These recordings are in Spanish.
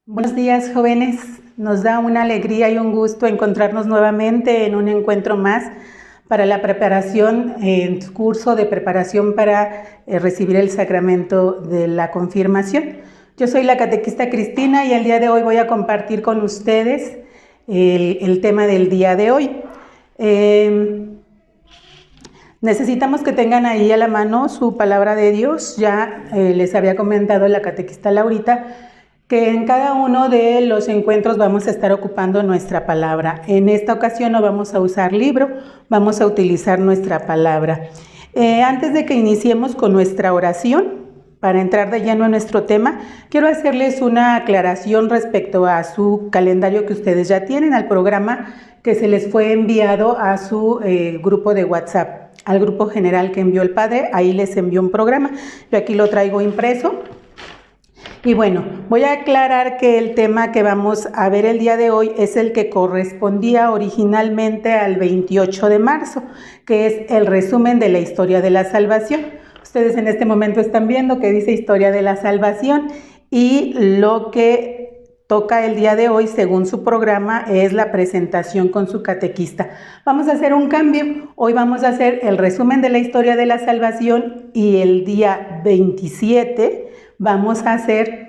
Buenos días, jóvenes. Nos da una alegría y un gusto encontrarnos nuevamente en un encuentro más para la preparación, en curso de preparación para recibir el sacramento de la confirmación. Yo soy la catequista Cristina y el día de hoy voy a compartir con ustedes el tema del día de hoy. Necesitamos que tengan ahí a la mano su palabra de Dios. Ya les había comentado la catequista Laurita que en cada uno de los encuentros vamos a estar ocupando nuestra palabra. En esta ocasión no vamos a usar libro, vamos a utilizar nuestra palabra. Antes de que iniciemos con nuestra oración, para entrar de lleno en nuestro tema, quiero hacerles una aclaración respecto a su calendario que ustedes ya tienen, al programa que se les fue enviado a su grupo de WhatsApp, al grupo general que envió el Padre. Ahí les envió un programa. Yo aquí lo traigo impreso. Y bueno, voy a aclarar que el tema que vamos a ver el día de hoy es el que correspondía originalmente al 28 de marzo, que es el resumen de la historia de la salvación. Ustedes en este momento están viendo que dice historia de la salvación y lo que toca el día de hoy, según su programa, es la presentación con su catequista. Vamos a hacer un cambio. Hoy vamos a hacer el resumen de la historia de la salvación y el día 27 vamos a hacer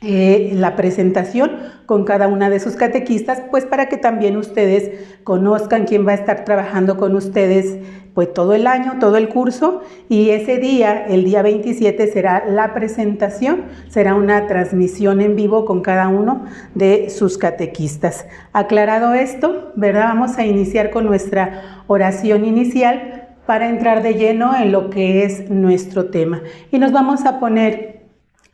la presentación con cada una de sus catequistas, pues para que también ustedes conozcan quién va a estar trabajando con ustedes pues todo el año, todo el curso, y ese día, el día 27, será la presentación, será una transmisión en vivo con cada uno de sus catequistas. Aclarado esto, ¿verdad? Vamos a iniciar con nuestra oración inicial para entrar de lleno en lo que es nuestro tema. Y nos vamos a poner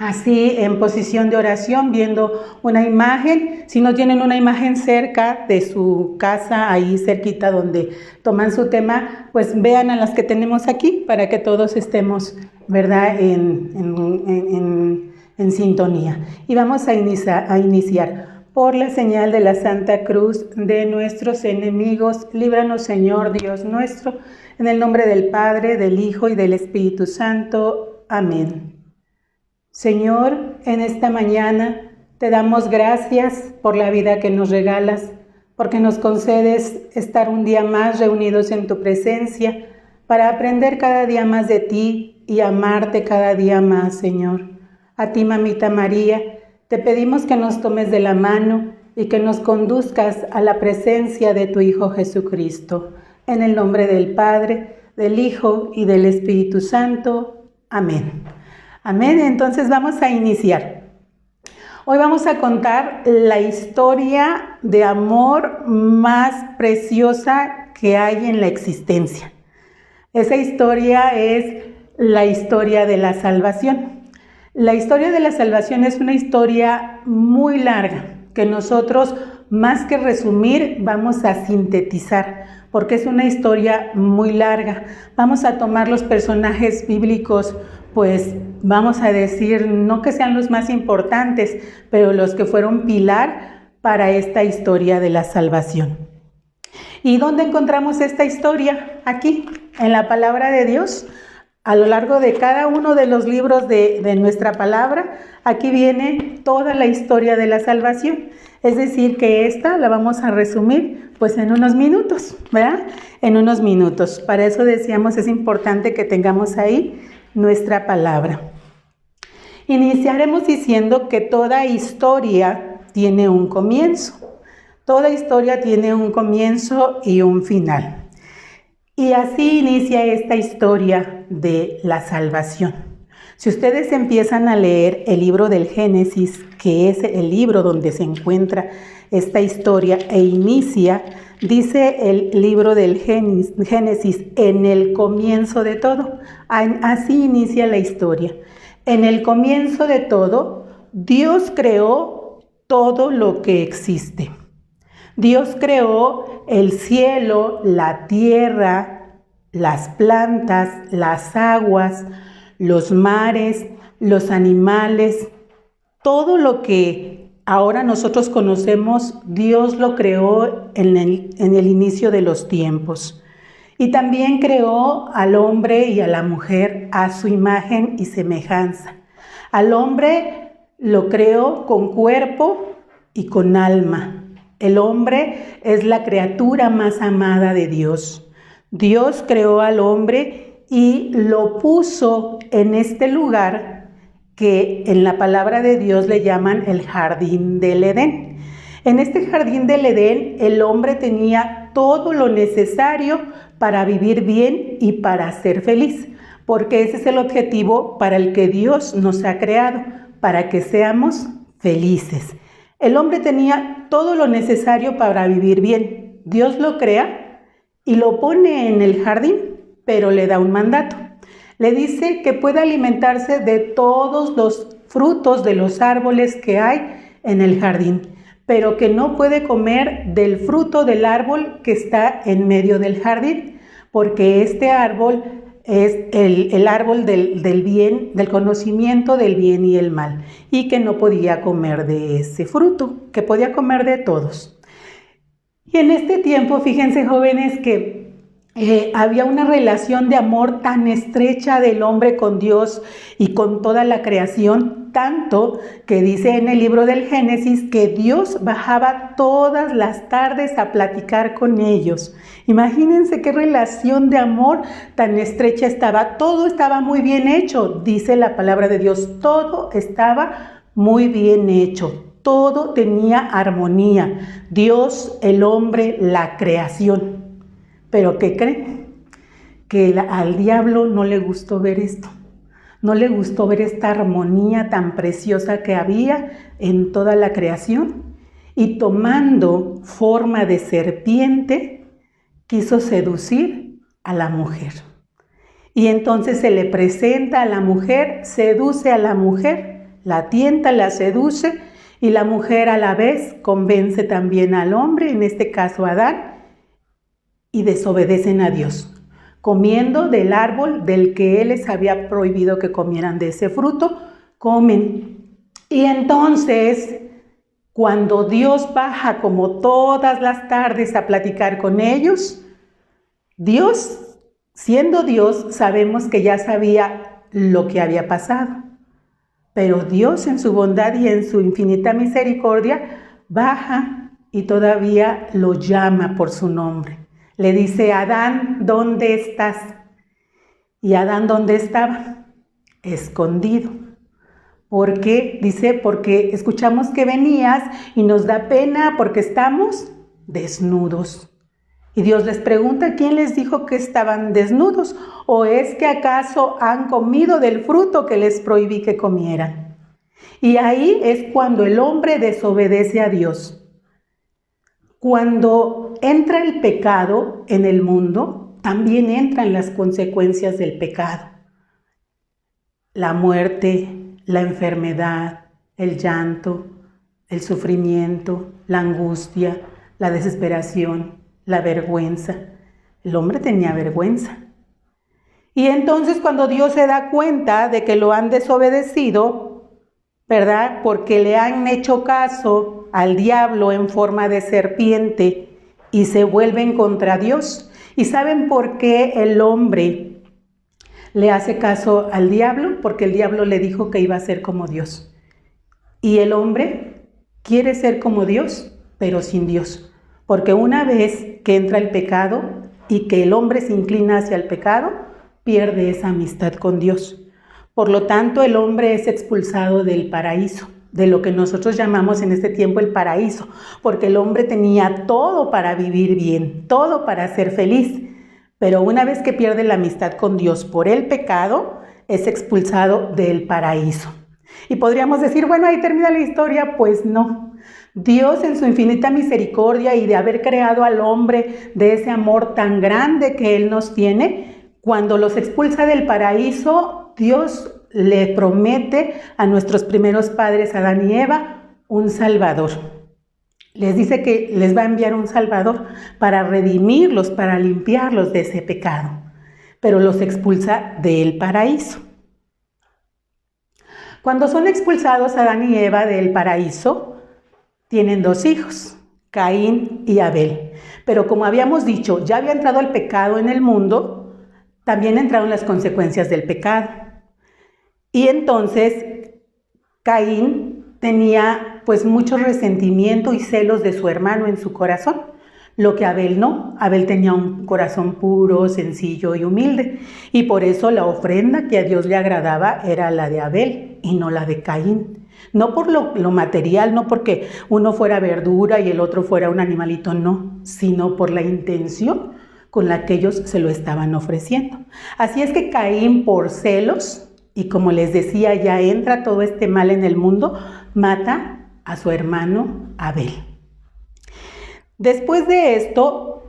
así en posición de oración, viendo una imagen. Si no tienen una imagen cerca de su casa, ahí cerquita donde toman su tema, pues vean a las que tenemos aquí para que todos estemos, ¿verdad?, en sintonía. Y vamos a iniciar. Por la señal de la Santa Cruz de nuestros enemigos, líbranos, Señor Dios nuestro, en el nombre del Padre, del Hijo y del Espíritu Santo. Amén. Señor, en esta mañana te damos gracias por la vida que nos regalas, porque nos concedes estar un día más reunidos en tu presencia para aprender cada día más de ti y amarte cada día más, Señor. A ti, Mamita María, te pedimos que nos tomes de la mano y que nos conduzcas a la presencia de tu Hijo Jesucristo. En el nombre del Padre, del Hijo y del Espíritu Santo. Amén. Amén. Entonces vamos a iniciar. Hoy vamos a contar la historia de amor más preciosa que hay en la existencia. Esa historia es la historia de la salvación. La historia de la salvación es una historia muy larga que nosotros, más que resumir, vamos a sintetizar, porque es una historia muy larga. Vamos a tomar los personajes bíblicos, pues vamos a decir, no que sean los más importantes, pero los que fueron pilar para esta historia de la salvación. ¿Y dónde encontramos esta historia? Aquí, en la palabra de Dios. A lo largo de cada uno de los libros de nuestra palabra, aquí viene toda la historia de la salvación. Es decir, que esta la vamos a resumir pues en unos minutos, ¿verdad? En unos minutos. Para eso decíamos, es importante que tengamos ahí nuestra palabra. Iniciaremos diciendo que toda historia tiene un comienzo. Toda historia tiene un comienzo y un final. Y así inicia esta historia de la salvación. Si ustedes empiezan a leer el libro del Génesis, que es el libro donde se encuentra esta historia e inicia, dice el libro del Génesis, en el comienzo de todo. Así inicia la historia. En el comienzo de todo, Dios creó todo lo que existe. Dios creó el cielo, la tierra, las plantas, las aguas, los mares, los animales, todo lo que ahora nosotros conocemos, Dios lo creó en el inicio de los tiempos. Y también creó al hombre y a la mujer a su imagen y semejanza. Al hombre lo creó con cuerpo y con alma. El hombre es la criatura más amada de Dios. Dios creó al hombre y lo puso en este lugar que en la palabra de Dios le llaman el jardín del Edén. En este jardín del Edén, el hombre tenía todo lo necesario para vivir bien y para ser feliz, porque ese es el objetivo para el que Dios nos ha creado, para que seamos felices. El hombre tenía todo lo necesario para vivir bien. Dios lo crea y lo pone en el jardín, pero le da un mandato. Le dice que puede alimentarse de todos los frutos de los árboles que hay en el jardín, pero que no puede comer del fruto del árbol que está en medio del jardín, porque este árbol es el árbol del bien, del conocimiento del bien y el mal, y que no podía comer de ese fruto, que podía comer de todos. Y en este tiempo, fíjense jóvenes, que había una relación de amor tan estrecha del hombre con Dios y con toda la creación, tanto que dice en el libro del Génesis que Dios bajaba todas las tardes a platicar con ellos. Imagínense qué relación de amor tan estrecha estaba. Todo estaba muy bien hecho, dice la palabra de Dios. Todo estaba muy bien hecho. Todo tenía armonía. Dios, el hombre, la creación. Pero ¿qué creen? Que al diablo no le gustó ver esto. No le gustó ver esta armonía tan preciosa que había en toda la creación. Y tomando forma de serpiente, quiso seducir a la mujer. Y entonces se le presenta a la mujer, seduce a la mujer, la tienta, la seduce, y la mujer a la vez convence también al hombre, en este caso a Adán, y desobedecen a Dios, comiendo del árbol del que Él les había prohibido que comieran de ese fruto, comen. Y entonces, cuando Dios baja como todas las tardes a platicar con ellos, Dios, siendo Dios, sabemos que ya sabía lo que había pasado. Pero Dios en su bondad y en su infinita misericordia baja y todavía lo llama por su nombre. Le dice: Adán, ¿dónde estás? Y Adán, ¿dónde estaba? Escondido. ¿Por qué? Dice, porque escuchamos que venías y nos da pena porque estamos desnudos. Y Dios les pregunta: ¿quién les dijo que estaban desnudos? ¿O es que acaso han comido del fruto que les prohibí que comieran? Y ahí es cuando el hombre desobedece a Dios. Cuando entra el pecado en el mundo, también entran las consecuencias del pecado. La muerte, la enfermedad, el llanto, el sufrimiento, la angustia, la desesperación, la vergüenza. El hombre tenía vergüenza. Y entonces cuando Dios se da cuenta de que lo han desobedecido, ¿verdad? Porque le han hecho caso al diablo en forma de serpiente y se vuelven contra Dios. ¿Y saben por qué el hombre le hace caso al diablo? Porque el diablo le dijo que iba a ser como Dios. Y el hombre quiere ser como Dios, pero sin Dios. Porque una vez que entra el pecado y que el hombre se inclina hacia el pecado, pierde esa amistad con Dios. Por lo tanto, el hombre es expulsado del paraíso, de lo que nosotros llamamos en este tiempo el paraíso, porque el hombre tenía todo para vivir bien, todo para ser feliz, pero una vez que pierde la amistad con Dios por el pecado, es expulsado del paraíso. Y podríamos decir, bueno, ahí termina la historia. Pues no. Dios, en su infinita misericordia y de haber creado al hombre de ese amor tan grande que Él nos tiene, cuando los expulsa del paraíso, Dios le promete a nuestros primeros padres, Adán y Eva, un Salvador. Les dice que les va a enviar un Salvador para redimirlos, para limpiarlos de ese pecado, pero los expulsa del paraíso. Cuando son expulsados Adán y Eva del paraíso, tienen 2 hijos, Caín y Abel. Pero como habíamos dicho, ya había entrado el pecado en el mundo, también entraron las consecuencias del pecado. Y entonces Caín tenía pues mucho resentimiento y celos de su hermano en su corazón, lo que Abel no. Abel tenía un corazón puro, sencillo y humilde, y por eso la ofrenda que a Dios le agradaba era la de Abel y no la de Caín. No por lo material, no porque uno fuera verdura y el otro fuera un animalito, no, sino por la intención con la que ellos se lo estaban ofreciendo. Así es que Caín, por celos, y como les decía, ya entra todo este mal en el mundo, mata a su hermano Abel. Después de esto,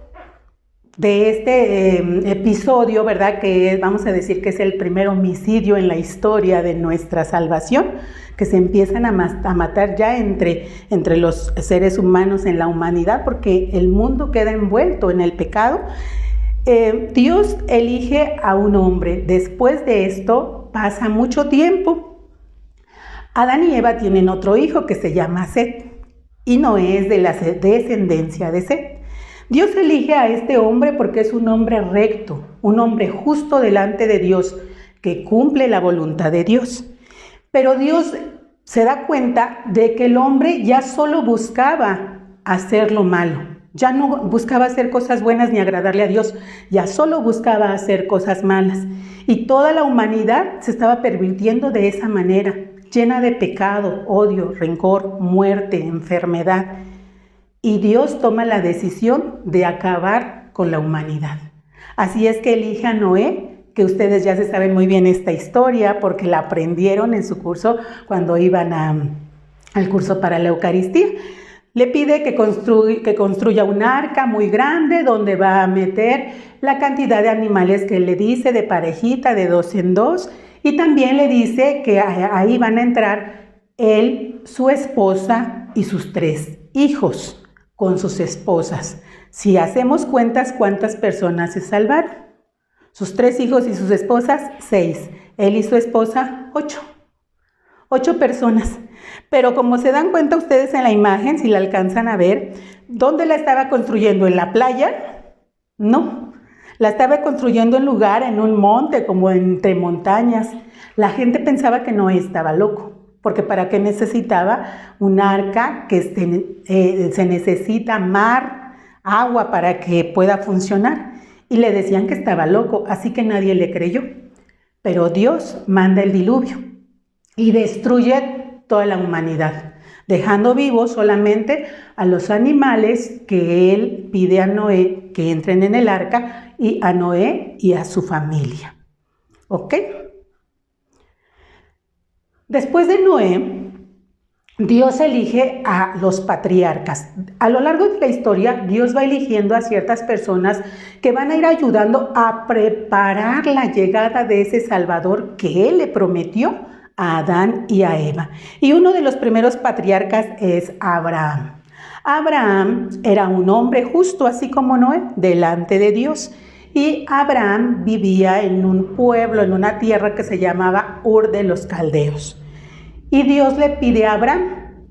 de este episodio, ¿verdad? Que vamos a decir que es el primer homicidio en la historia de nuestra salvación, que se empiezan a matar ya entre los seres humanos en la humanidad, porque el mundo queda envuelto en el pecado. Dios elige a un hombre. Después de esto pasa mucho tiempo. Adán y Eva tienen otro hijo que se llama Set, y Noé es de la descendencia de Set. Dios elige a este hombre porque es un hombre recto, un hombre justo delante de Dios, que cumple la voluntad de Dios. Pero Dios se da cuenta de que el hombre ya solo buscaba hacer lo malo, ya no buscaba hacer cosas buenas ni agradarle a Dios, ya solo buscaba hacer cosas malas. Y toda la humanidad se estaba pervirtiendo de esa manera, llena de pecado, odio, rencor, muerte, enfermedad. Y Dios toma la decisión de acabar con la humanidad. Así es que elige a Noé, que ustedes ya se saben muy bien esta historia porque la aprendieron en su curso cuando iban al curso para la Eucaristía. Le pide que construya un arca muy grande donde va a meter la cantidad de animales que le dice, de parejita, de 2 en 2, y también le dice que ahí van a entrar él, su esposa y sus 3 hijos con sus esposas. Si hacemos cuentas, ¿cuántas personas se salvaron? Sus 3 hijos y sus esposas, 6. Él y su esposa, 8. 8 personas. Pero como se dan cuenta ustedes en la imagen, si la alcanzan a ver, ¿dónde la estaba construyendo? ¿En la playa? No. La estaba construyendo en lugar, en un monte, como entre montañas. La gente pensaba que Noé estaba loco, porque ¿para qué necesitaba un arca? Que se necesita mar, agua para que pueda funcionar. Y le decían que estaba loco, así que nadie le creyó. Pero Dios manda el diluvio y destruye toda la humanidad, dejando vivos solamente a los animales que él pide a Noé que entren en el arca, y a Noé y a su familia. ¿Ok? Después de Noé, Dios elige a los patriarcas. A lo largo de la historia, Dios va eligiendo a ciertas personas que van a ir ayudando a preparar la llegada de ese Salvador que Él le prometió a Adán y a Eva. Y uno de los primeros patriarcas es Abraham. Abraham era un hombre justo, así como Noé, delante de Dios. Y Abraham vivía en un pueblo, en una tierra que se llamaba Ur de los Caldeos. Y Dios le pide a Abraham,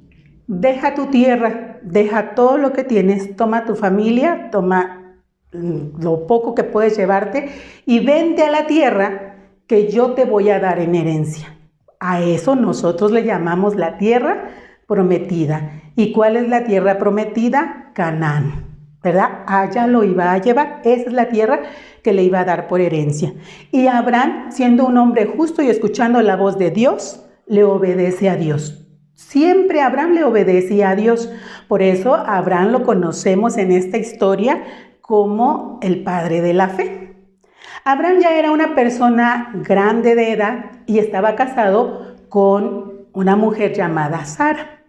deja tu tierra, deja todo lo que tienes, toma tu familia, toma lo poco que puedes llevarte y vente a la tierra que yo te voy a dar en herencia. A eso nosotros le llamamos la tierra prometida. ¿Y cuál es la tierra prometida? Canaán, ¿verdad? Allá lo iba a llevar. Esa es la tierra que le iba a dar por herencia. Y Abraham, siendo un hombre justo y escuchando la voz de Dios, le obedece a Dios. Siempre Abraham le obedecía a Dios. Por eso Abraham lo conocemos en esta historia como el padre de la fe. Abraham ya era una persona grande de edad y estaba casado con una mujer llamada Sara.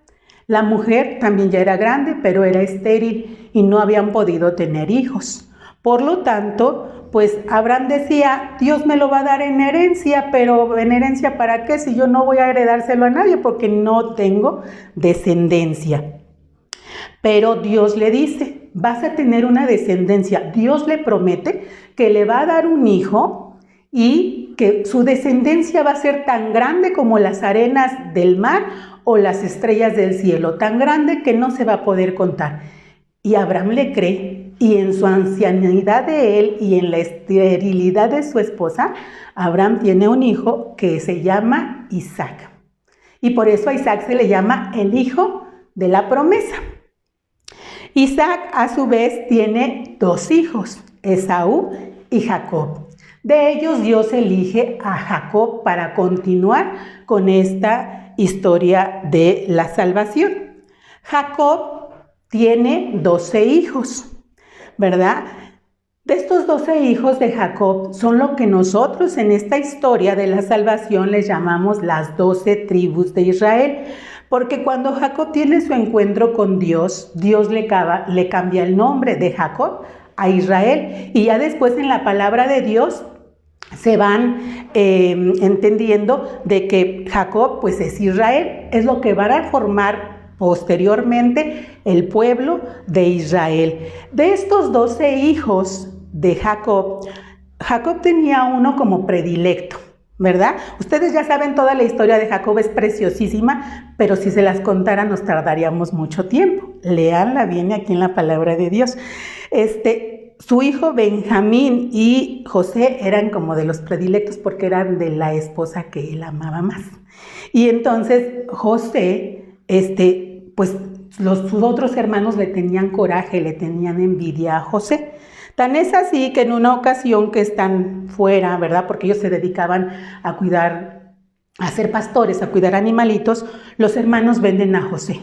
La mujer también ya era grande, pero era estéril y no habían podido tener hijos. Por lo tanto, pues Abraham decía, Dios me lo va a dar en herencia, pero ¿en herencia para qué? Si yo no voy a heredárselo a nadie porque no tengo descendencia. Pero Dios le dice, vas a tener una descendencia. Dios le promete que le va a dar un hijo y que su descendencia va a ser tan grande como las arenas del mar o las estrellas del cielo, tan grande que no se va a poder contar. Y Abraham le cree, y en su ancianidad de él y en la esterilidad de su esposa, Abraham tiene un hijo que se llama Isaac. Y por eso a Isaac se le llama el hijo de la promesa. Isaac a su vez tiene 2 hijos, Esaú y Jacob. De ellos Dios elige a Jacob para continuar con esta historia de la salvación. Jacob tiene 12 hijos, ¿verdad? De estos 12 hijos de Jacob son lo que nosotros en esta historia de la salvación les llamamos las 12 tribus de Israel. Porque cuando Jacob tiene su encuentro con Dios, Dios le cambia el nombre de Jacob a Israel. Y ya después en la palabra de Dios se van entendiendo de que Jacob pues es Israel. Es lo que van a formar posteriormente el pueblo de Israel. De estos 12 hijos de Jacob, Jacob tenía uno como predilecto, ¿verdad? Ustedes ya saben toda la historia de Jacob, es preciosísima, pero si se las contara nos tardaríamos mucho tiempo. Léanla bien aquí en la palabra de Dios. Su hijo Benjamín y José eran como de los predilectos porque eran de la esposa que él amaba más. Y entonces José, pues sus otros hermanos le tenían coraje, le tenían envidia a José. Tan es así que en una ocasión que están fuera, ¿verdad? Porque ellos se dedicaban a cuidar, a ser pastores, a cuidar animalitos, los hermanos venden a José.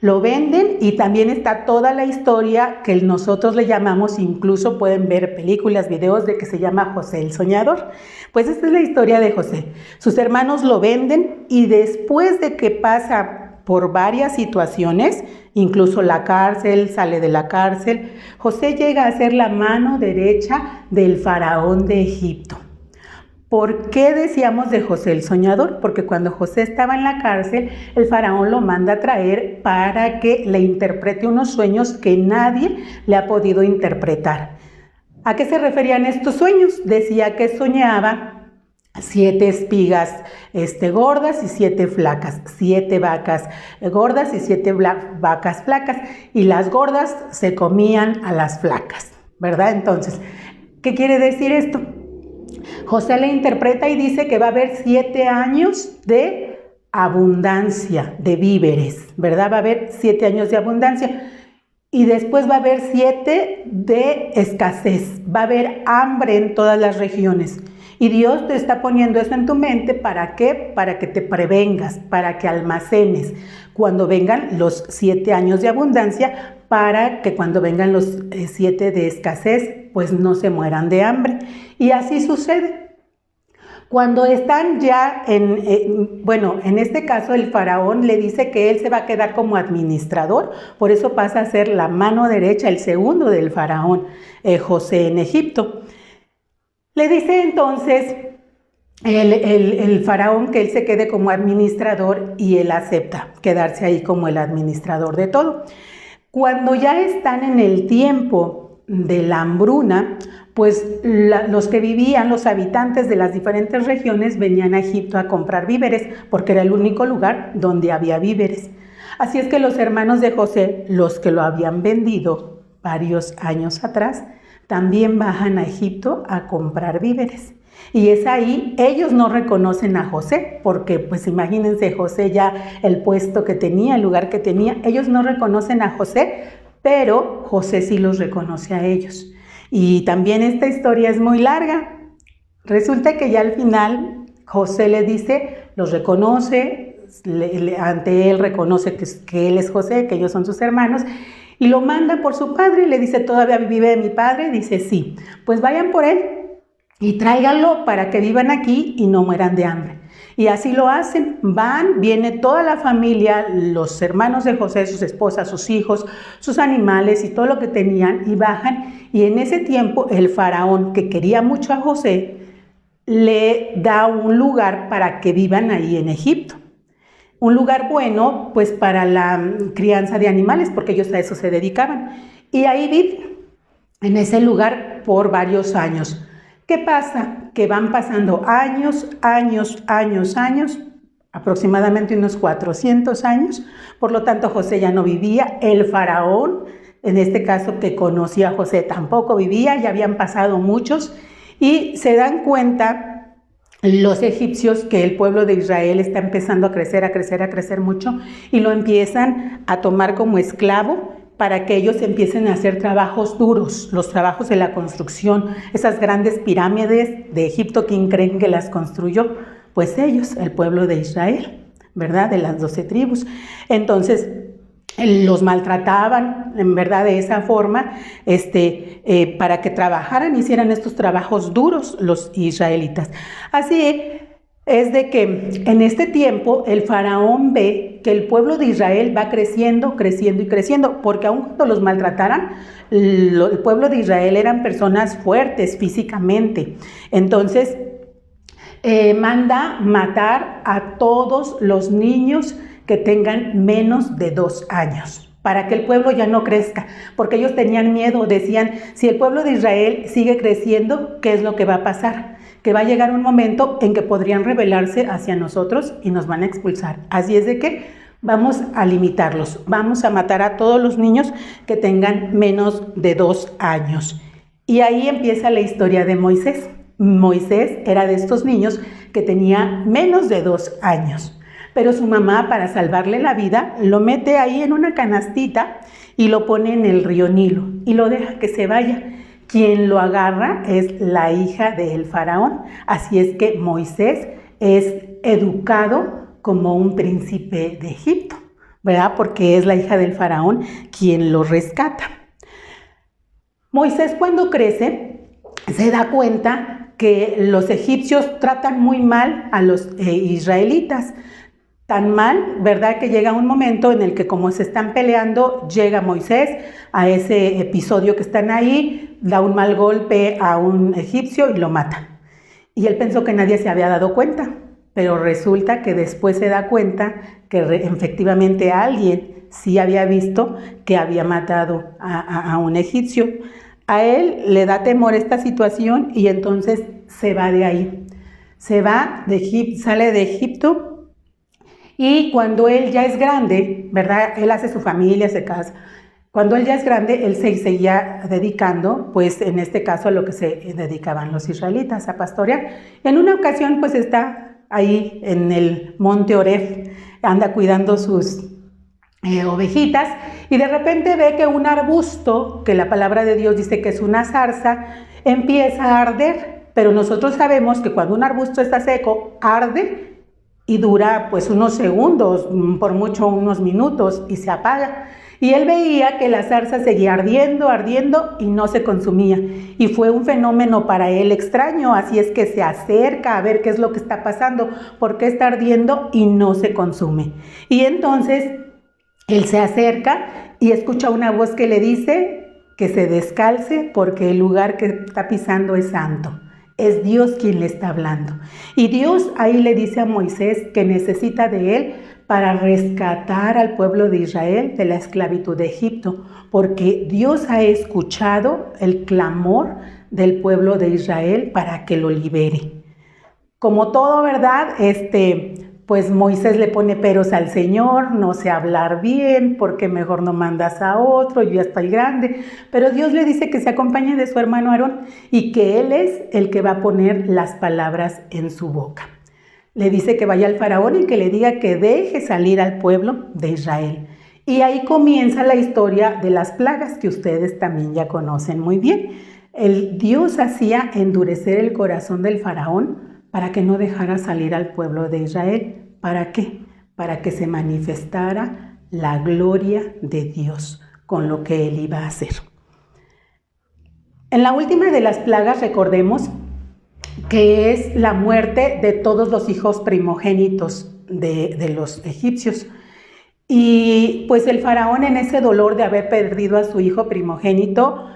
Lo venden y también está toda la historia que nosotros le llamamos, incluso pueden ver películas, videos de que se llama José el Soñador. Pues esta es la historia de José. Sus hermanos lo venden y después de que pasa por varias situaciones, incluso la cárcel, sale de la cárcel, José llega a ser la mano derecha del faraón de Egipto. ¿Por qué decíamos de José el Soñador? Porque cuando José estaba en la cárcel, el faraón lo manda a traer para que le interprete unos sueños que nadie le ha podido interpretar. ¿A qué se referían estos sueños? Decía que soñaba 7 espigas gordas y 7 flacas, 7 vacas gordas y 7 vacas flacas, y las gordas se comían a las flacas, ¿verdad? Entonces, ¿qué quiere decir esto? José le interpreta y dice que va a haber 7 años de abundancia de víveres, ¿verdad? Va a haber 7 años de abundancia. Y después va a haber 7 de escasez, va a haber hambre en todas las regiones. Y Dios te está poniendo eso en tu mente, ¿para qué? Para que te prevengas, para que almacenes cuando vengan los 7 años de abundancia, para que cuando vengan los 7 de escasez, pues no se mueran de hambre. Y así sucede. Cuando están ya en este caso el faraón le dice que él se va a quedar como administrador, por eso pasa a ser la mano derecha, el segundo del faraón, José en Egipto. Le dice entonces el faraón que él se quede como administrador y él acepta quedarse ahí como el administrador de todo. Cuando ya están en el tiempo de la hambruna, pues los que vivían, los habitantes de las diferentes regiones venían a Egipto a comprar víveres porque era el único lugar donde había víveres. Así es que los hermanos de José, los que lo habían vendido varios años atrás, también bajan a Egipto a comprar víveres. Y es ahí, ellos no reconocen a José, porque pues imagínense José ya el puesto que tenía, el lugar que tenía, ellos no reconocen a José, pero José sí los reconoce a ellos. Y también esta historia es muy larga. Resulta que ya al final José le dice, los reconoce, ante él reconoce que él es José, que ellos son sus hermanos, y lo manda por su padre, le dice, ¿todavía vive mi padre? Dice, sí, pues vayan por él y tráiganlo para que vivan aquí y no mueran de hambre. Y así lo hacen, van, viene toda la familia, los hermanos de José, sus esposas, sus hijos, sus animales y todo lo que tenían, y bajan. Y en ese tiempo el faraón, que quería mucho a José, le da un lugar para que vivan ahí en Egipto. Un lugar bueno, pues para la crianza de animales, porque ellos a eso se dedicaban. Y ahí viven, en ese lugar, por varios años. ¿Qué pasa? Que van pasando años, aproximadamente unos 400 años. Por lo tanto, José ya no vivía. El faraón, en este caso que conocía a José, tampoco vivía. Ya habían pasado muchos. Y se dan cuenta los egipcios, que el pueblo de Israel está empezando a crecer mucho, y lo empiezan a tomar como esclavo para que ellos empiecen a hacer trabajos duros, los trabajos de la construcción, esas grandes pirámides de Egipto. ¿Quién creen que las construyó? Pues ellos, el pueblo de Israel, ¿verdad? De las 12 tribus. Entonces, los maltrataban, en verdad, de esa forma, para que trabajaran, hicieran estos trabajos duros los israelitas. Así es de que en este tiempo el faraón ve que el pueblo de Israel va creciendo, porque aun cuando los maltrataran, el pueblo de Israel eran personas fuertes físicamente. Entonces, manda matar a todos los niños que tengan menos de 2 años, para que el pueblo ya no crezca, porque ellos tenían miedo, decían, si el pueblo de Israel sigue creciendo, ¿qué es lo que va a pasar? Que va a llegar un momento en que podrían rebelarse hacia nosotros y nos van a expulsar. Así es de que vamos a limitarlos, vamos a matar a todos los niños que tengan menos de 2 años. Y ahí empieza la historia de Moisés. Moisés era de estos niños que tenía menos de 2 años. Pero su mamá, para salvarle la vida, lo mete ahí en una canastita y lo pone en el río Nilo y lo deja que se vaya. Quien lo agarra es la hija del faraón. Así es que Moisés es educado como un príncipe de Egipto, ¿verdad? Porque es la hija del faraón quien lo rescata. Moisés, cuando crece, se da cuenta que los egipcios tratan muy mal a los israelitas. Tan mal, ¿verdad?, que llega un momento en el que, como se están peleando, llega Moisés a ese episodio que están ahí, da un mal golpe a un egipcio y lo mata. Y él pensó que nadie se había dado cuenta, pero resulta que después se da cuenta que efectivamente alguien sí había visto que había matado a un egipcio. A él le da temor esta situación y entonces se va de ahí. Se va de Egipto, sale de Egipto. Y cuando él ya es grande, ¿verdad? Él hace su familia, se casa. Cuando él ya es grande, él se seguía dedicando, pues en este caso a lo que se dedicaban los israelitas, a pastorear. En una ocasión, pues está ahí en el monte Oreb, anda cuidando sus ovejitas, y de repente ve que un arbusto, que la palabra de Dios dice que es una zarza, empieza a arder. Pero nosotros sabemos que cuando un arbusto está seco, arde y dura pues unos segundos, por mucho unos minutos, y se apaga. Y él veía que la zarza seguía ardiendo y no se consumía. Y fue un fenómeno para él extraño, así es que se acerca a ver qué es lo que está pasando, por qué está ardiendo y no se consume. Y entonces él se acerca y escucha una voz que le dice que se descalce porque el lugar que está pisando es santo. Es Dios quien le está hablando. Y Dios ahí le dice a Moisés que necesita de él para rescatar al pueblo de Israel de la esclavitud de Egipto, porque Dios ha escuchado el clamor del pueblo de Israel para que lo libere. Como todo, ¿verdad? Pues Moisés le pone peros al Señor, no sé hablar bien, porque mejor no mandas a otro, yo ya estoy grande. Pero Dios le dice que se acompañe de su hermano Aarón y que él es el que va a poner las palabras en su boca. Le dice que vaya al faraón y que le diga que deje salir al pueblo de Israel. Y ahí comienza la historia de las plagas que ustedes también ya conocen muy bien. Dios hacía endurecer el corazón del faraón para que no dejara salir al pueblo de Israel. ¿Para qué? Para que se manifestara la gloria de Dios con lo que él iba a hacer. En la última de las plagas, recordemos que es la muerte de todos los hijos primogénitos de los egipcios. Y pues el faraón, en ese dolor de haber perdido a su hijo primogénito,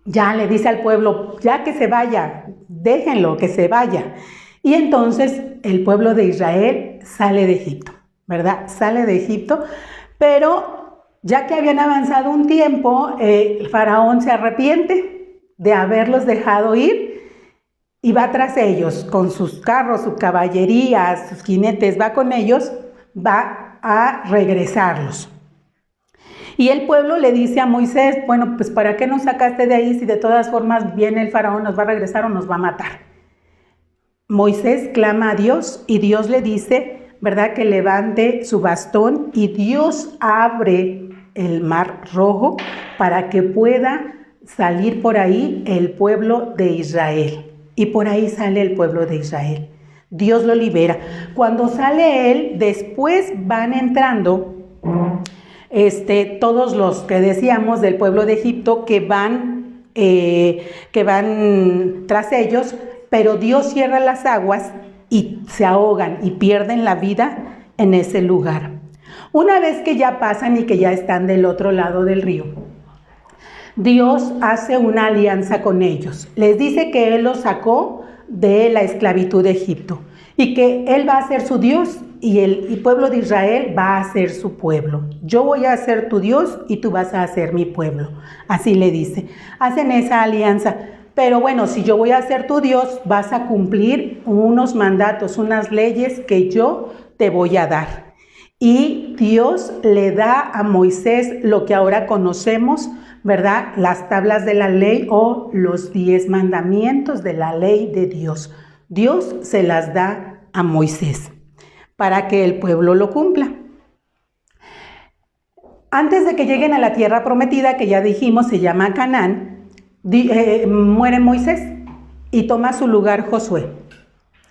ya le dice al pueblo, ya que se vaya, déjenlo, que se vaya. Y entonces el pueblo de Israel sale de Egipto, ¿verdad? Sale de Egipto, pero ya que habían avanzado un tiempo, el faraón se arrepiente de haberlos dejado ir y va tras ellos con sus carros, su caballería, sus jinetes, va con ellos, va a regresarlos. Y el pueblo le dice a Moisés, bueno, pues ¿para qué nos sacaste de ahí si de todas formas viene el faraón, nos va a regresar o nos va a matar? Moisés clama a Dios y Dios le dice, ¿verdad?, que levante su bastón y Dios abre el mar rojo para que pueda salir por ahí el pueblo de Israel. Y por ahí sale el pueblo de Israel. Dios lo libera. Cuando sale él, después van entrando todos los que decíamos del pueblo de Egipto que van tras ellos, pero Dios cierra las aguas y se ahogan y pierden la vida en ese lugar. Una vez que ya pasan y que ya están del otro lado del río, Dios hace una alianza con ellos. Les dice que Él los sacó de la esclavitud de Egipto y que Él va a ser su Dios y el pueblo de Israel va a ser su pueblo. Yo voy a ser tu Dios y tú vas a ser mi pueblo. Así le dice. Hacen esa alianza. Pero bueno, si yo voy a ser tu Dios, vas a cumplir unos mandatos, unas leyes que yo te voy a dar. Y Dios le da a Moisés lo que ahora conocemos, ¿verdad?, las tablas de la ley o los 10 mandamientos de la ley de Dios. Dios se las da a Moisés para que el pueblo lo cumpla. Antes de que lleguen a la tierra prometida, que ya dijimos se llama Canaán, muere Moisés y toma su lugar Josué.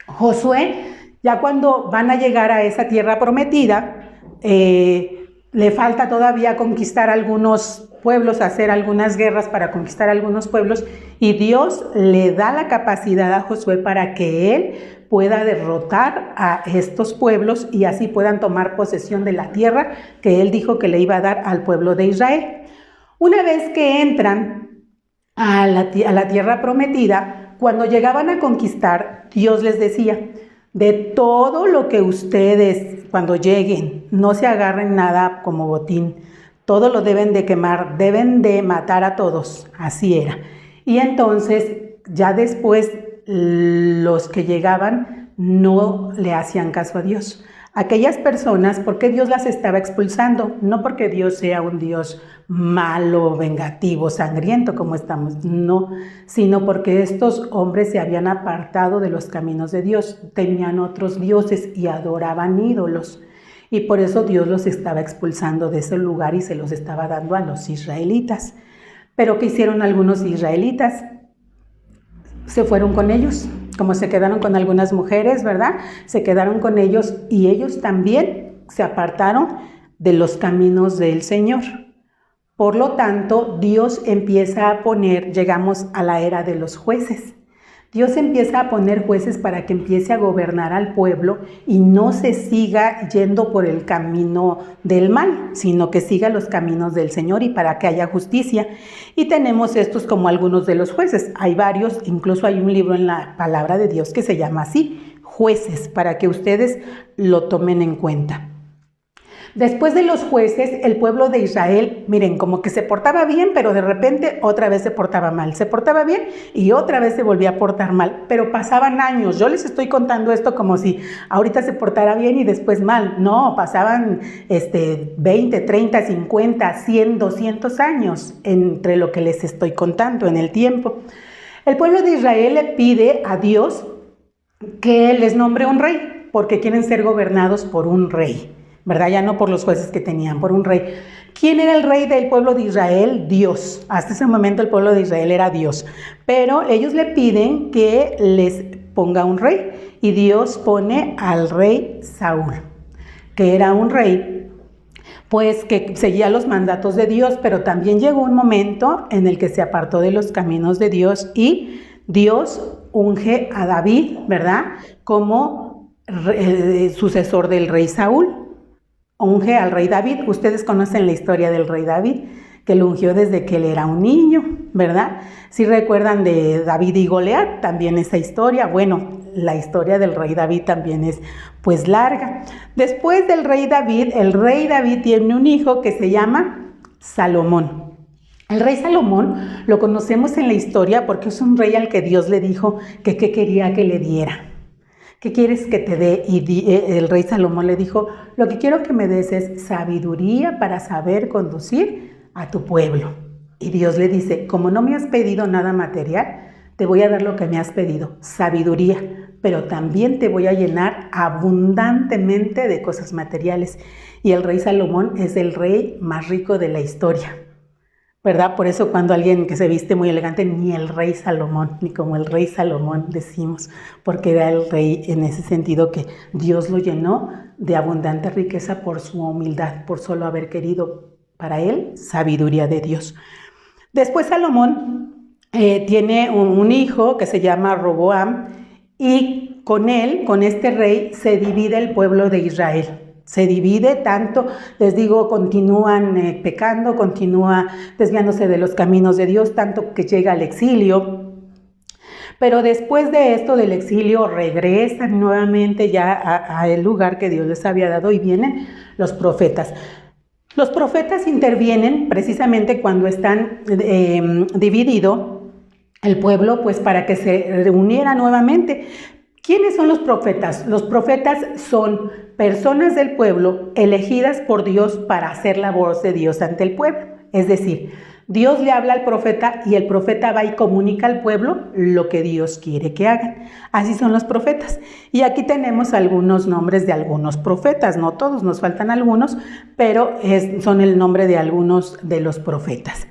Josué, ya cuando van a llegar a esa tierra prometida, le falta todavía conquistar algunos pueblos, hacer algunas guerras para conquistar algunos pueblos, y Dios le da la capacidad a Josué para que él pueda derrotar a estos pueblos y así puedan tomar posesión de la tierra que él dijo que le iba a dar al pueblo de Israel. Una vez que entran a la tierra prometida, cuando llegaban a conquistar, Dios les decía, de todo lo que ustedes cuando lleguen, no se agarren nada como botín, todo lo deben de quemar, deben de matar a todos, así era. Y entonces ya después los que llegaban no le hacían caso a Dios. Aquellas personas, ¿por qué Dios las estaba expulsando? No porque Dios sea un Dios malo, vengativo, sangriento como estamos, no, sino porque estos hombres se habían apartado de los caminos de Dios, tenían otros dioses y adoraban ídolos. Y por eso Dios los estaba expulsando de ese lugar y se los estaba dando a los israelitas. Pero ¿qué hicieron algunos israelitas? Se fueron con ellos, como se quedaron con algunas mujeres, ¿verdad? Se quedaron con ellos y ellos también se apartaron de los caminos del Señor. Por lo tanto, Dios empieza a poner, llegamos a la era de los jueces. Dios empieza a poner jueces para que empiece a gobernar al pueblo y no se siga yendo por el camino del mal, sino que siga los caminos del Señor y para que haya justicia. Y tenemos estos como algunos de los jueces. Hay varios, incluso hay un libro en la palabra de Dios que se llama así, Jueces, para que ustedes lo tomen en cuenta. Después de los jueces, el pueblo de Israel, miren, como que se portaba bien, pero de repente otra vez se portaba mal. Se portaba bien y otra vez se volvía a portar mal, pero pasaban años. Yo les estoy contando esto como si ahorita se portara bien y después mal. No, pasaban 20, 30, 50, 100, 200 años entre lo que les estoy contando en el tiempo. El pueblo de Israel le pide a Dios que les nombre un rey, porque quieren ser gobernados por un rey, ¿verdad? Ya no por los jueces que tenían, por un rey. ¿Quién era el rey del pueblo de Israel? Dios. Hasta ese momento el pueblo de Israel era Dios. Pero ellos le piden que les ponga un rey y Dios pone al rey Saúl, que era un rey pues que seguía los mandatos de Dios, pero también llegó un momento en el que se apartó de los caminos de Dios y Dios unge a David, ¿verdad?, como sucesor del rey Saúl. Unge al rey David. Ustedes conocen la historia del rey David, que lo ungió desde que él era un niño, ¿verdad? Si recuerdan de David y Goliat, también esa historia. Bueno, la historia del rey David también es pues larga. Después del rey David, el rey David tiene un hijo que se llama Salomón. El rey Salomón lo conocemos en la historia porque es un rey al que Dios le dijo que qué quería que le diera. ¿Qué quieres que te dé? Y el rey Salomón le dijo, lo que quiero que me des es sabiduría para saber conducir a tu pueblo. Y Dios le dice, como no me has pedido nada material, te voy a dar lo que me has pedido, sabiduría. pero también te voy a llenar abundantemente de cosas materiales. Y el rey Salomón es el rey más rico de la historia, ¿verdad? Por eso cuando alguien que se viste muy elegante, ni el rey Salomón, ni como el rey Salomón decimos, porque era el rey en ese sentido que Dios lo llenó de abundante riqueza por su humildad, por solo haber querido para él sabiduría de Dios. Después Salomón tiene un hijo que se llama Roboam, y con él, con este rey, se divide el pueblo de Israel. Se divide tanto, les digo, continúan pecando, continúa desviándose de los caminos de Dios, tanto que llega al exilio. Pero después de esto del exilio regresan nuevamente ya a el lugar que Dios les había dado y vienen los profetas. Los profetas intervienen precisamente cuando están dividido el pueblo, pues para que se reuniera nuevamente. ¿Quiénes son los profetas? Los profetas son personas del pueblo elegidas por Dios para hacer la voz de Dios ante el pueblo. Es decir, Dios le habla al profeta y el profeta va y comunica al pueblo lo que Dios quiere que hagan. Así son los profetas. Y aquí tenemos algunos nombres de algunos profetas, no todos, nos faltan algunos, pero son el nombre de algunos de los profetas.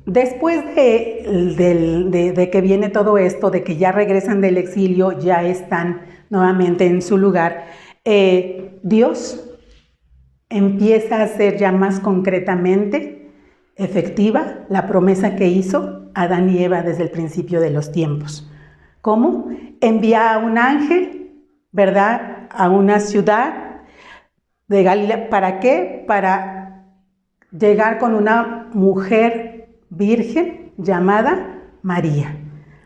Después de que viene todo esto, de que ya regresan del exilio, ya están nuevamente en su lugar, Dios empieza a hacer ya más concretamente efectiva la promesa que hizo Adán y Eva desde el principio de los tiempos. ¿Cómo? Envía a un ángel, ¿verdad?, a una ciudad de Galilea. ¿Para qué? Para llegar con una mujer virgen llamada María,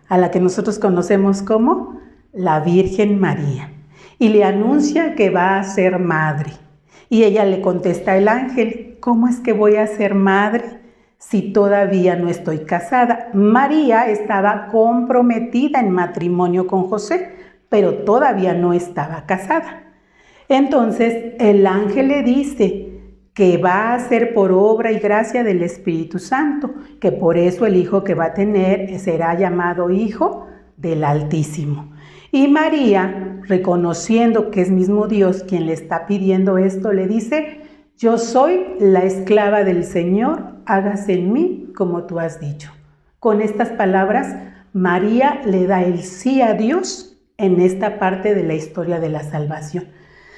a la que nosotros conocemos como la Virgen María, y le anuncia que va a ser madre. Y ella le contesta al ángel: ¿cómo es que voy a ser madre si todavía no estoy casada? María estaba comprometida en matrimonio con José, pero todavía no estaba casada. Entonces el ángel le dice que va a ser por obra y gracia del Espíritu Santo, que por eso el hijo que va a tener será llamado Hijo del Altísimo. Y María, reconociendo que es mismo Dios quien le está pidiendo esto, le dice: yo soy la esclava del Señor, hágase en mí como tú has dicho. Con estas palabras, María le da el sí a Dios en esta parte de la historia de la salvación.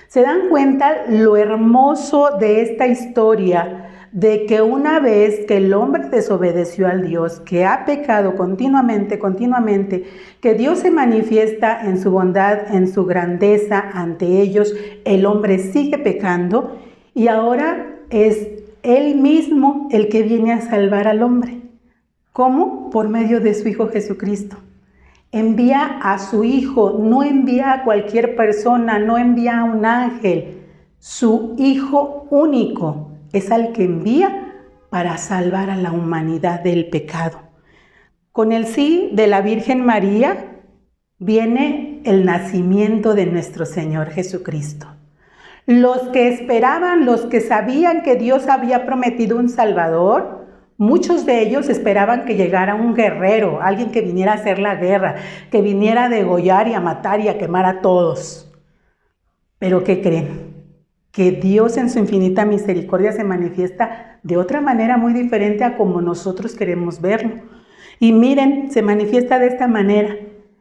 ¿Se dan cuenta lo hermoso de esta historia? De que una vez que el hombre desobedeció al Dios, que ha pecado continuamente, que Dios se manifiesta en su bondad, en su grandeza ante ellos, el hombre sigue pecando y ahora es Él mismo el que viene a salvar al hombre. ¿Cómo? Por medio de su Hijo Jesucristo. Envía a su Hijo, no envía a cualquier persona, no envía a un ángel. Su Hijo único es al que envía para salvar a la humanidad del pecado. Con el sí de la Virgen María viene el nacimiento de nuestro Señor Jesucristo. Los que esperaban, los que sabían que Dios había prometido un Salvador, muchos de ellos esperaban que llegara un guerrero, alguien que viniera a hacer la guerra, que viniera a degollar y a matar y a quemar a todos. ¿Pero qué creen? Que Dios en su infinita misericordia se manifiesta de otra manera muy diferente a como nosotros queremos verlo. Y miren, se manifiesta de esta manera,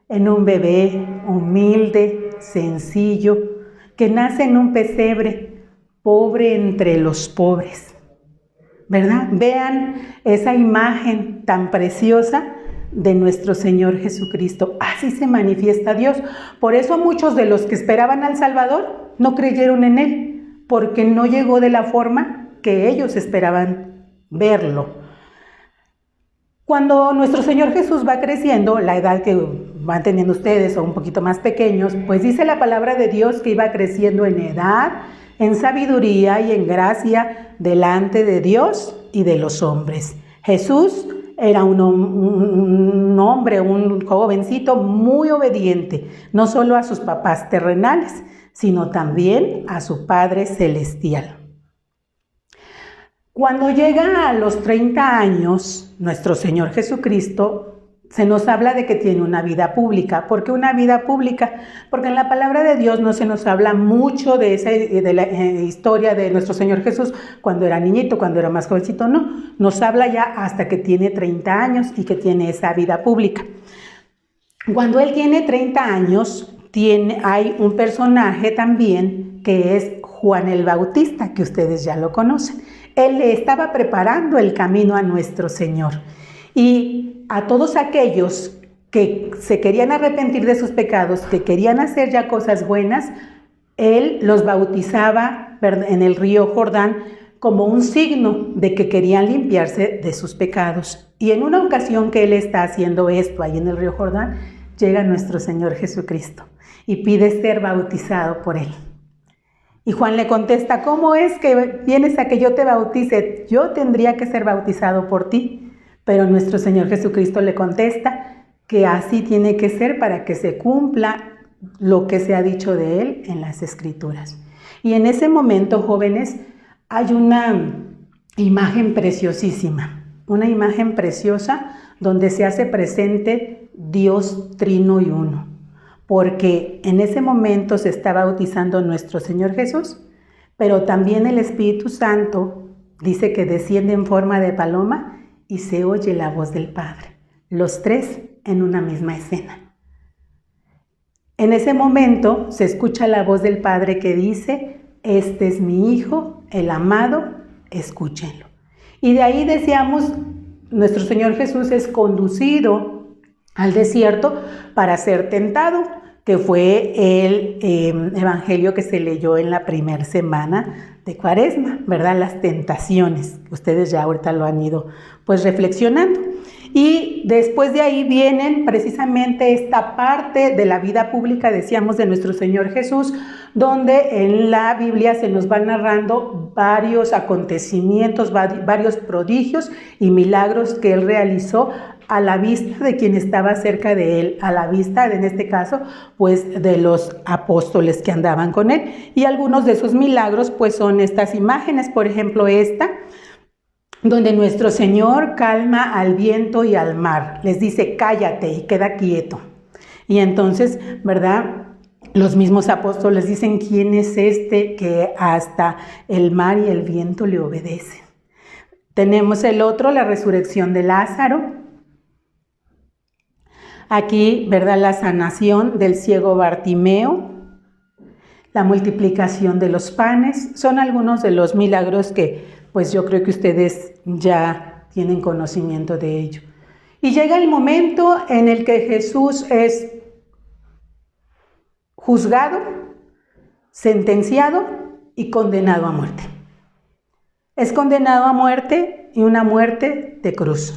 en un bebé humilde, sencillo, que nace en un pesebre, pobre entre los pobres. ¿Verdad? Vean esa imagen tan preciosa de nuestro Señor Jesucristo. Así se manifiesta Dios. Por eso muchos de los que esperaban al Salvador no creyeron en Él, porque no llegó de la forma que ellos esperaban verlo. Cuando nuestro Señor Jesús va creciendo, la edad que van teniendo ustedes o un poquito más pequeños, pues dice la palabra de Dios que iba creciendo en edad, en sabiduría y en gracia delante de Dios y de los hombres. Jesús era un hombre, un jovencito muy obediente, no solo a sus papás terrenales, sino también a su Padre Celestial. Cuando llega a los 30 años, nuestro Señor Jesucristo se nos habla de que tiene una vida pública. ¿Por qué una vida pública? Porque en la palabra de Dios no se nos habla mucho de la historia de nuestro Señor Jesús cuando era niñito, cuando era más jovencito, no. Nos habla ya hasta que tiene 30 años y que tiene esa vida pública. Cuando él tiene 30 años, hay un personaje también que es Juan el Bautista, que ustedes ya lo conocen. Él le estaba preparando el camino a nuestro Señor. Y a todos aquellos que se querían arrepentir de sus pecados, que querían hacer ya cosas buenas, él los bautizaba en el río Jordán como un signo de que querían limpiarse de sus pecados. Y en una ocasión que él está haciendo esto ahí en el río Jordán, llega nuestro Señor Jesucristo y pide ser bautizado por él. Y Juan le contesta, ¿cómo es que vienes a que yo te bautice? Yo tendría que ser bautizado por ti. Pero nuestro Señor Jesucristo le contesta que así tiene que ser para que se cumpla lo que se ha dicho de él en las Escrituras. Y en ese momento, jóvenes, hay una imagen preciosísima, una imagen preciosa donde se hace presente Dios trino y uno. Porque en ese momento se está bautizando nuestro Señor Jesús, pero también el Espíritu Santo dice que desciende en forma de paloma y se oye la voz del Padre, los tres en una misma escena. En ese momento se escucha la voz del Padre que dice, este es mi Hijo, el amado, escúchenlo. Y de ahí decíamos, nuestro Señor Jesús es conducido al desierto para ser tentado, que fue el evangelio que se leyó en la primera semana de Cuaresma, ¿verdad? Las tentaciones, ustedes ya ahorita lo han ido pues reflexionando. Y después de ahí vienen precisamente esta parte de la vida pública, decíamos, de nuestro Señor Jesús, donde en la Biblia se nos van narrando varios acontecimientos, varios prodigios y milagros que él realizó a la vista de quien estaba cerca de él, a la vista, en este caso, pues de los apóstoles que andaban con él. Y algunos de esos milagros, pues son estas imágenes, por ejemplo esta, donde nuestro Señor calma al viento y al mar, les dice cállate y queda quieto. Y entonces, ¿verdad?, los mismos apóstoles dicen, ¿quién es este que hasta el mar y el viento le obedecen? Tenemos el otro, la resurrección de Lázaro. Aquí, ¿verdad?, la sanación del ciego Bartimeo, la multiplicación de los panes, son algunos de los milagros que pues yo creo que ustedes ya tienen conocimiento de ello. Y llega el momento en el que Jesús es juzgado, sentenciado y condenado a muerte. Es condenado a muerte y una muerte de cruz.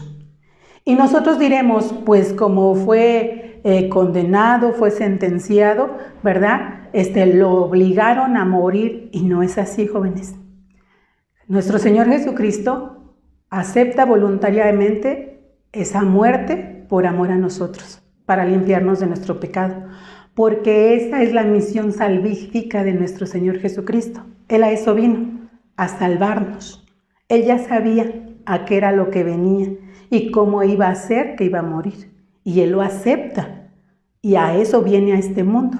Y nosotros diremos, pues como fue condenado, fue sentenciado, ¿verdad? Lo obligaron a morir, y no es así, jóvenes. Nuestro Señor Jesucristo acepta voluntariamente esa muerte por amor a nosotros, para limpiarnos de nuestro pecado, porque esa es la misión salvífica de nuestro Señor Jesucristo. Él a eso vino, a salvarnos. Él ya sabía a qué era lo que venía y cómo iba a ser que iba a morir. Y Él lo acepta, y a eso viene a este mundo,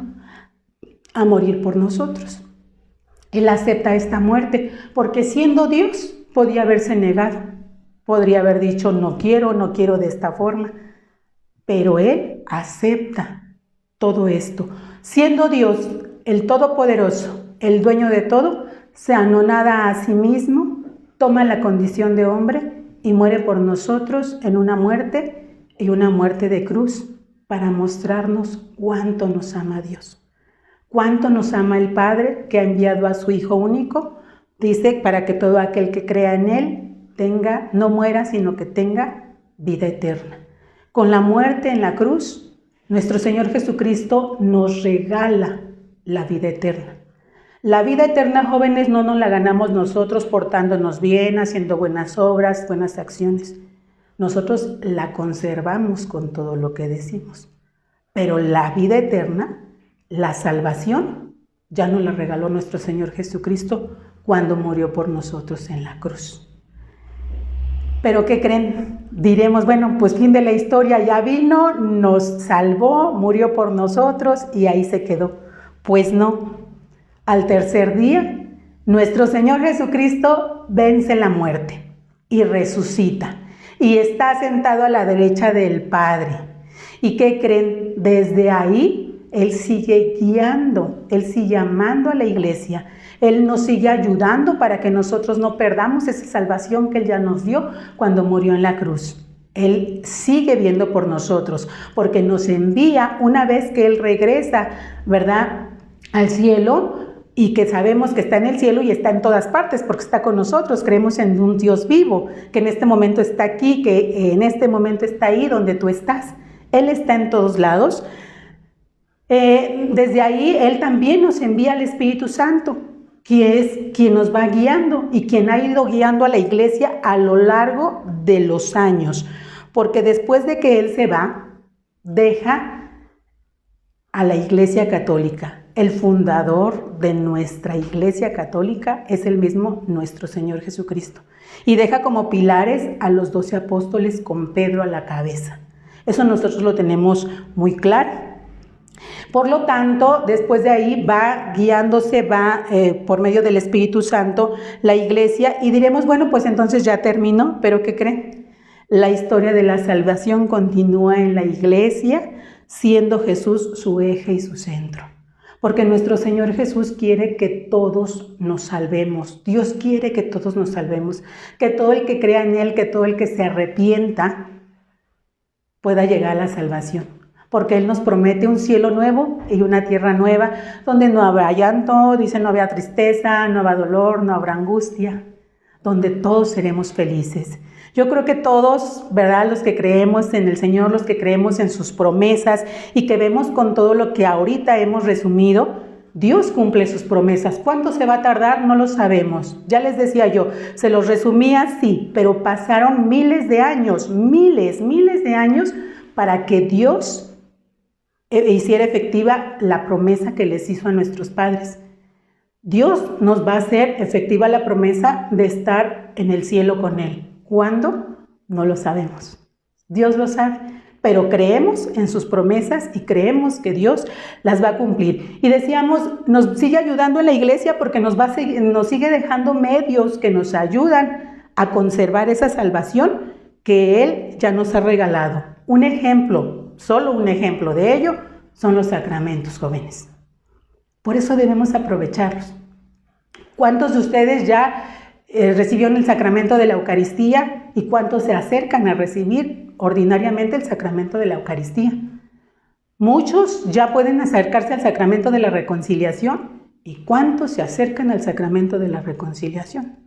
a morir por nosotros. Él acepta esta muerte porque siendo Dios podía haberse negado, podría haber dicho no quiero de esta forma, pero Él acepta todo esto. Siendo Dios, el Todopoderoso, el dueño de todo, se anonada a sí mismo, toma la condición de hombre y muere por nosotros en una muerte, y una muerte de cruz, para mostrarnos cuánto nos ama Dios. Cuánto nos ama el Padre, que ha enviado a su Hijo único, dice, para que todo aquel que crea en Él no muera, sino que tenga vida eterna. Con la muerte en la cruz, nuestro Señor Jesucristo nos regala la vida eterna. La vida eterna, jóvenes, no nos la ganamos nosotros portándonos bien, haciendo buenas obras, buenas acciones. Nosotros la conservamos con todo lo que decimos. Pero la vida eterna, la salvación, ya nos la regaló nuestro Señor Jesucristo cuando murió por nosotros en la cruz. Pero ¿qué creen? Diremos, bueno, pues fin de la historia, ya vino, nos salvó, murió por nosotros y ahí se quedó. Pues no, al tercer día, nuestro Señor Jesucristo vence la muerte y resucita y está sentado a la derecha del Padre. ¿Y qué creen? Desde ahí Él sigue guiando, Él sigue amando a la iglesia, Él nos sigue ayudando para que nosotros no perdamos esa salvación que Él ya nos dio cuando murió en la cruz. Él sigue viendo por nosotros, porque nos envía una vez que Él regresa, ¿verdad?, al cielo, y que sabemos que está en el cielo y está en todas partes, porque está con nosotros. Creemos en un Dios vivo, que en este momento está aquí, que en este momento está ahí donde tú estás. Él está en todos lados. Desde ahí, Él también nos envía al Espíritu Santo, que es quien nos va guiando y quien ha ido guiando a la iglesia a lo largo de los años. Porque después de que Él se va, deja a la Iglesia Católica. El fundador de nuestra Iglesia Católica es el mismo nuestro Señor Jesucristo. Y deja como pilares a los 12 apóstoles con Pedro a la cabeza. Eso nosotros lo tenemos muy claro. Por lo tanto, después de ahí va guiándose, por medio del Espíritu Santo la iglesia y diremos, bueno, pues entonces ya terminó, pero ¿qué creen? La historia de la salvación continúa en la iglesia, siendo Jesús su eje y su centro. Porque nuestro Señor Jesús quiere que todos nos salvemos. Dios quiere que todos nos salvemos, que todo el que crea en Él, que todo el que se arrepienta pueda llegar a la salvación. Porque Él nos promete un cielo nuevo y una tierra nueva, donde no habrá llanto, dice, no habrá tristeza, no habrá dolor, no habrá angustia, donde todos seremos felices. Yo creo que todos, ¿verdad?, los que creemos en el Señor, los que creemos en sus promesas y que vemos con todo lo que ahorita hemos resumido, Dios cumple sus promesas. ¿Cuánto se va a tardar? No lo sabemos. Ya les decía yo, se los resumía así, pero pasaron miles de años para que Dios hiciera efectiva la promesa que les hizo a nuestros padres. Dios nos va a hacer efectiva la promesa de estar en el cielo con Él. ¿Cuándo? No lo sabemos. Dios lo sabe, pero creemos en sus promesas y creemos que Dios las va a cumplir. Y decíamos, nos sigue ayudando en la iglesia porque nos sigue dejando medios que nos ayudan a conservar esa salvación que Él ya nos ha regalado. Un ejemplo, solo un ejemplo de ello, son los sacramentos, jóvenes. Por eso debemos aprovecharlos. ¿Cuántos de ustedes ya recibieron el sacramento de la Eucaristía y cuántos se acercan a recibir ordinariamente el sacramento de la Eucaristía? Muchos ya pueden acercarse al sacramento de la reconciliación. ¿Y cuántos se acercan al sacramento de la reconciliación?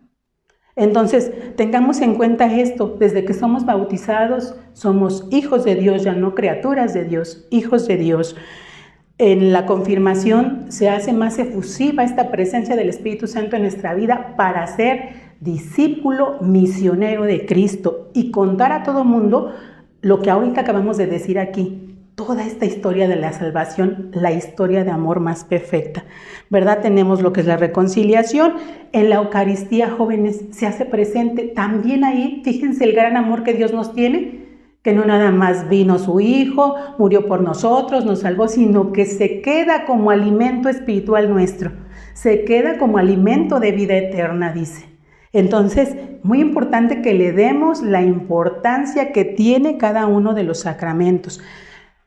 Entonces, tengamos en cuenta esto, desde que somos bautizados, somos hijos de Dios, ya no criaturas de Dios, hijos de Dios. En la confirmación se hace más efusiva esta presencia del Espíritu Santo en nuestra vida para ser discípulo misionero de Cristo y contar a todo mundo lo que ahorita acabamos de decir aquí. Toda esta historia de la salvación, la historia de amor más perfecta, ¿verdad? Tenemos lo que es la reconciliación. En la Eucaristía, jóvenes, se hace presente también ahí, fíjense el gran amor que Dios nos tiene, que no nada más vino su Hijo, murió por nosotros, nos salvó, sino que se queda como alimento espiritual nuestro, se queda como alimento de vida eterna, dice. Entonces, muy importante que le demos la importancia que tiene cada uno de los sacramentos.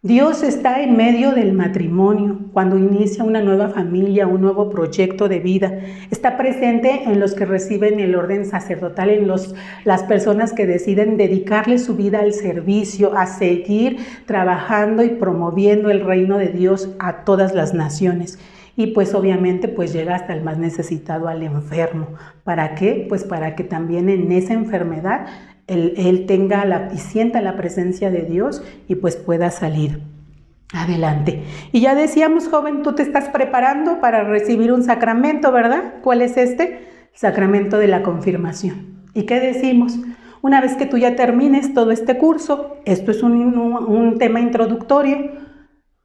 Dios está en medio del matrimonio, cuando inicia una nueva familia, un nuevo proyecto de vida. Está presente en los que reciben el orden sacerdotal, en las personas que deciden dedicarle su vida al servicio, a seguir trabajando y promoviendo el reino de Dios a todas las naciones. Y pues obviamente pues llega hasta el más necesitado, al enfermo. ¿Para qué? Pues para que también en esa enfermedad él tenga y sienta la presencia de Dios y pues pueda salir adelante. Y ya decíamos, joven, tú te estás preparando para recibir un sacramento, ¿verdad? ¿Cuál es este? El sacramento de la confirmación. ¿Y qué decimos? Una vez que tú ya termines todo este curso, esto es un tema introductorio,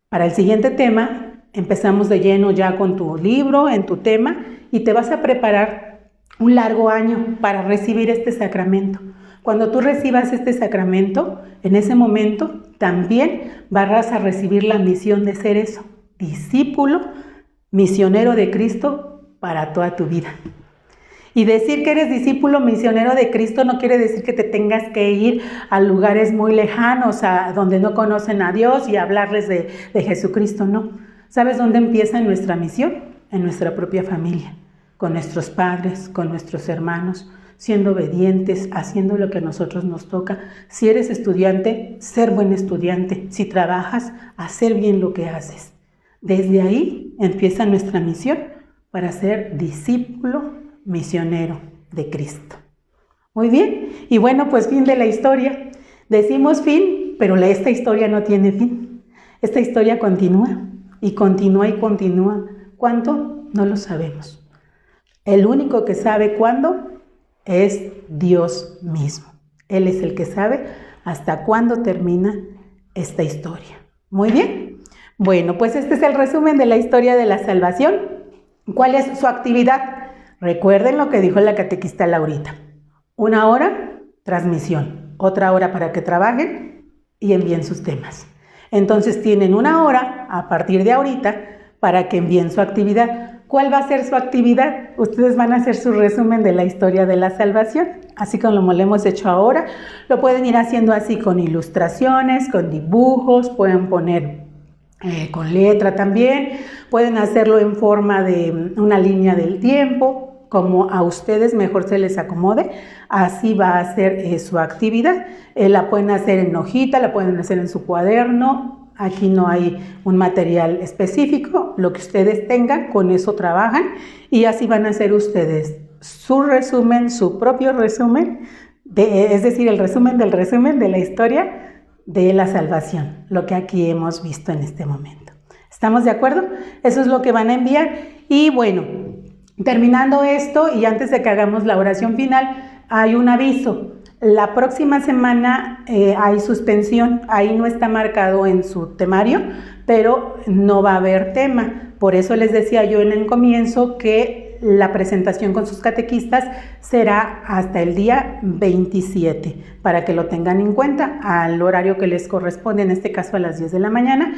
para el siguiente tema empezamos de lleno ya con tu libro, en tu tema, y te vas a preparar un largo año para recibir este sacramento. Cuando tú recibas este sacramento, en ese momento también vas a recibir la misión de ser eso, discípulo, misionero de Cristo para toda tu vida. Y decir que eres discípulo misionero de Cristo no quiere decir que te tengas que ir a lugares muy lejanos, a donde no conocen a Dios y hablarles de Jesucristo, no. ¿Sabes dónde empieza nuestra misión? En nuestra propia familia, con nuestros padres, con nuestros hermanos, siendo obedientes, haciendo lo que a nosotros nos toca. Si eres estudiante, ser buen estudiante. Si trabajas, hacer bien lo que haces. Desde ahí empieza nuestra misión para ser discípulo misionero de Cristo. Muy bien, y bueno, pues fin de la historia. Decimos fin, pero esta historia no tiene fin. Esta historia continúa y continúa y continúa. ¿Cuánto? No lo sabemos. El único que sabe cuándo es Dios mismo. Él es el que sabe hasta cuándo termina esta historia. Muy bien. Bueno, pues este es el resumen de la historia de la salvación. ¿Cuál es su actividad? Recuerden lo que dijo la catequista Laurita. 1 hora, transmisión. Otra hora para que trabajen y envíen sus temas. Entonces tienen 1 hora a partir de ahorita para que envíen su actividad. ¿Cuál va a ser su actividad? Ustedes van a hacer su resumen de la historia de la salvación, así como lo hemos hecho ahora. Lo pueden ir haciendo así con ilustraciones, con dibujos, pueden poner con letra también, pueden hacerlo en forma de una línea del tiempo, como a ustedes mejor se les acomode. Así va a ser su actividad. La pueden hacer en hojita, la pueden hacer en su cuaderno. Aquí no hay un material específico, lo que ustedes tengan, con eso trabajan y así van a hacer ustedes su resumen, su propio resumen, es decir, el resumen de la historia de la salvación, lo que aquí hemos visto en este momento. ¿Estamos de acuerdo? Eso es lo que van a enviar. Y bueno, terminando esto y antes de que hagamos la oración final, hay un aviso. La próxima semana hay suspensión, ahí no está marcado en su temario, pero no va a haber tema. Por eso les decía yo en el comienzo que la presentación con sus catequistas será hasta el día 27, para que lo tengan en cuenta al horario que les corresponde, en este caso a las 10 de la mañana,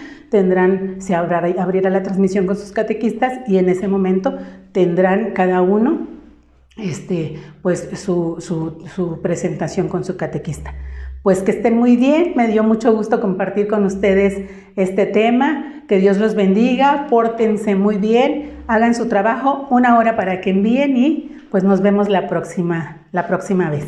se abrirá la transmisión con sus catequistas y en ese momento tendrán cada uno pues su presentación con su catequista. Pues que estén muy bien, me dio mucho gusto compartir con ustedes este tema, que Dios los bendiga, pórtense muy bien, hagan su trabajo, 1 hora para que envíen y pues nos vemos la próxima vez.